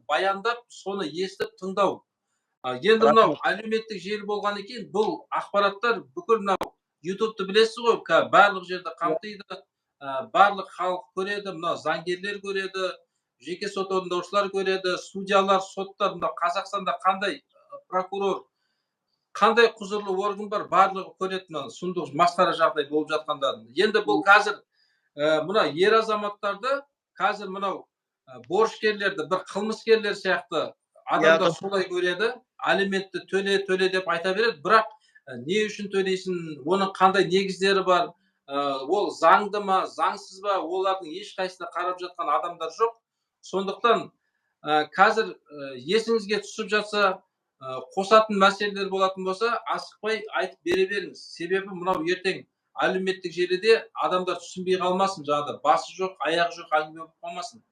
баяндап, соны естіп тыңдау. Енді мынау әлеуметтік желі болғаннан кейін бұл ақпараттар бүкіл мынау ютубты білесіз ғой, барлық жерді қамтиды, барлық халық көреді, мынау заңгерлер көреді, жеке сот орындаушылар көреді, судьялар, соттар, мынау Қазақстанда қандай прокурор, қандай құзырлы орган бар, барлығы көреді мынау сұмдық масқара жағдай болып жатқандарын. Енді бұл қазір мына ер азаматтарды, қазір мынау борышкерлерді бір қылмыскерлер сияқты адамдар солай көреді, алиментті төле деп айта береді, бірақ не үшін төлейсің, оның қандай негіздері бар, ол заңды ма, заңсыз ба, олардың ешқайсысына қарап жатқан адамдар жоқ. Сондықтан қазір есіңізге түсіп жатса, қосатын мәселелер болатын болса, асықпай айтып бере беріңіз. Себебі мынау ертең әлеуметтік желіде адамдар түсінбей қалмасын, жаңағыда басы жоқ, аяғы жоқ әңгіме болып қалмасын.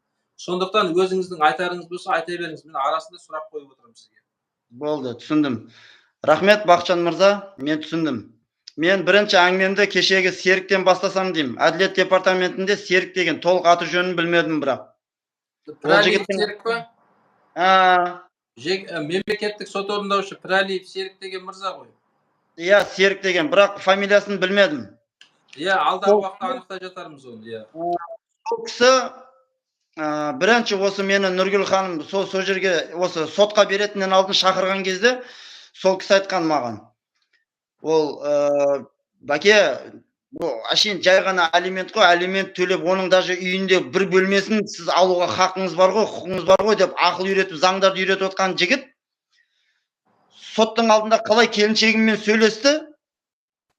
Сондықтан өзіңіздің айтарыңыз болса айта беріңіз. Мен арасында сұрақ қойып отырмын сізге. Болды, түсіндім. Рахмет Бақытжан мырза, мен түсіндім. Мен бірінші әңгімемді кешегі Серіктен бастасам деймін. Әділет департаментінде Серік деген толық аты жөнін білмедім бірақ. Пірәлиев Серік па? Мемлекеттік сот орындаушы Пірәлиев Серік деген мырза ғой. Иә, Серік деген, бірақ фамилиясын білмедім. Иә, алдағы уақытта анықтай жатармыз оны. Сол кісі бірінші осы мені Нұргүл ханым сол жерге осы сотқа беретінен алдын шақырған кезде сол кісі айтқан маған. Ол бәке, әшейін жай ғана алимент қой, алимент төлеп, оның даже үйінде бір бөлмесін сіз алуға хақыңыз бар ғой, құқыңыз бар ғой деп ақыл үйретіп, заңдарды үйретіп отқан жігіт соттың алдында қалай келіншегіммен сөйлесті,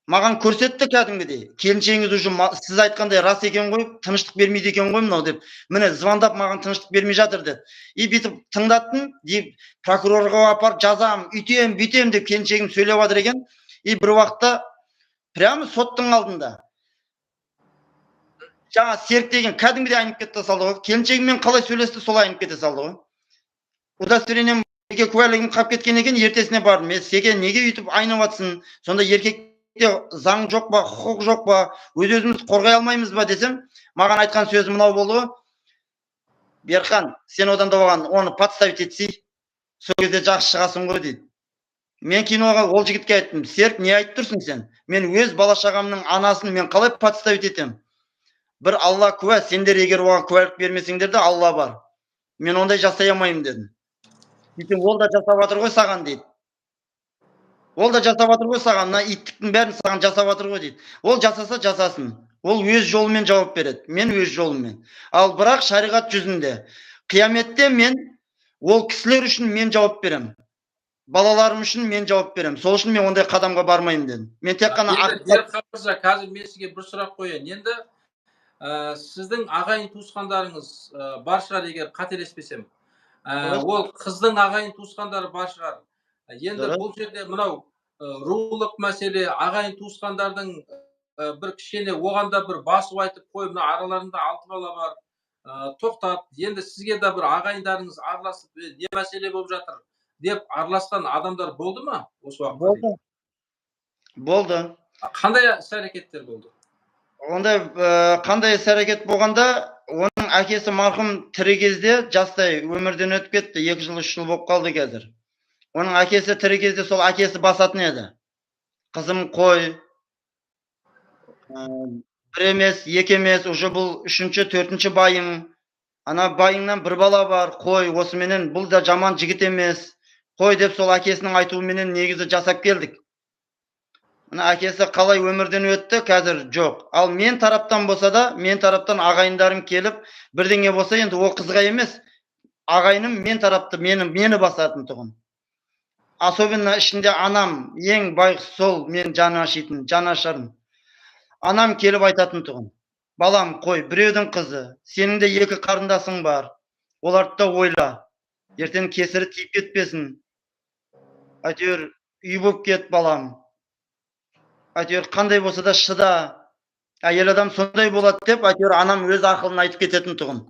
маған көрсетті кәдімгідей. Келіншегіңіз уже сіз айтқандай рас екен ғой, тыныштық бермейді екен ғой мынау деп. Міне звондап маған тыныштық бермей жатыр деді. Бүйтіп тыңдаттым, деп прокурорға апарып жазам, үйтем, бүйтем деп келіншегім сөйлеп жатыр екен. Бір уақытта прямо соттың алдында жаңа Серік деген кәдімгідей айнып кете салды ғой. Келіншегіммен қалай сөйлесті, солай айнып кете салды ғой. Удостоверением куәлігім қалып кеткен екен, ертесіне бардым. Сеге неге үйтіп айнып жатсың? Сонда еркекте заң жоқ па, құқық жоқ па, өз-өзіміз қорғай алмаймыз ба десем, маған айтқан сөзі мынау болды ғой. Берхан, сен одан да оған оны подставить етсей, сол кезде жақсы шығасың ғой дейді. Мен кейін ол жігітке айттым, Серік, не айтып тұрсың сен? Мен өз бала-шағамның анасын мен қалай подставить етем? Бір Алла куә, сендер егер оған куәлік бермесеңдер де Алла бар. Мен ондай жасай алмаймын дедім. Ол да жасап жатыр ғой саған дейді. Ол да жасап жатыр ғой саған, мына иттіктің бәрін саған жасап жатыр ғой дейді. Ол жасаса жасасын. Ол өз жолымен жауап береді. Мен өз жолыммен. Ал бірақ шариғат жүзінде қияметте мен ол кісілер үшін мен жауап берем. Балаларым үшін мен жауап берем. Сол үшін мен ондай қадамға бармаймын дедім. Мен тек қана қазір мен сізге бір сұрақ қояйын. Енді сіздің ағайын туысқандарыңыз бар шығар, егер қателеспесем. Ол қыздың ағайын туысқандары бар шығар. Енді бұл жерде мынау рулық мәселе, ағайын туысқандардың бір кішкене оғанда бір басу айтып қойып, мына араларында 6 бала бар. Тоқтат, енді сізге де бір ағайындарыңыз араласып, не мәселе болып жатыр деп араласқан адамдар болды ма осы уақытта? Болды. Қандай іс-әрекеттер болды? Ондай қандай іс-әрекет болғанда, оның әкесі марқұм тірі кезде жастай өмірден өтіп кетті. 2 жыл, 3 жыл болып қалды қазір. Оның әкесі тірі кезде сол әкесі басатын еді. Қызым қой, бір емес, екі емес, уже бұл 3-ші, 4-ші байың. Ана байыңнан бір бала бар, қой, осыменен бұл да жаман жігіт емес. Қой деп сол әкесінің айтуыменен негізі жасап келдік. Мына әкесі қалай өмірден өтті, қазір жоқ. Ал мен тараптан болса да, мен тараптан ағайындарым келіп, бірдеңе болса, енді ол қызға емес, ағайыным мен тарапты, мені басатын тұғын. Особенно ішінде анам, ең байғұс сол мен жаны ашитын, жаны ашарым. Анам келіп айтатын тұғын. Балам, қой, біреудің қызы, сенің де 2 қарындасың бар. Оларды да ойла. Ертең кесірі тиіп кетпесін. Әйтеуір үй болып кет, балам. Әйтеуір қандай болса да шыда. Әйел адам сондай болады деп, әйтеуір анам өз ақылын айтып кететін тұғын.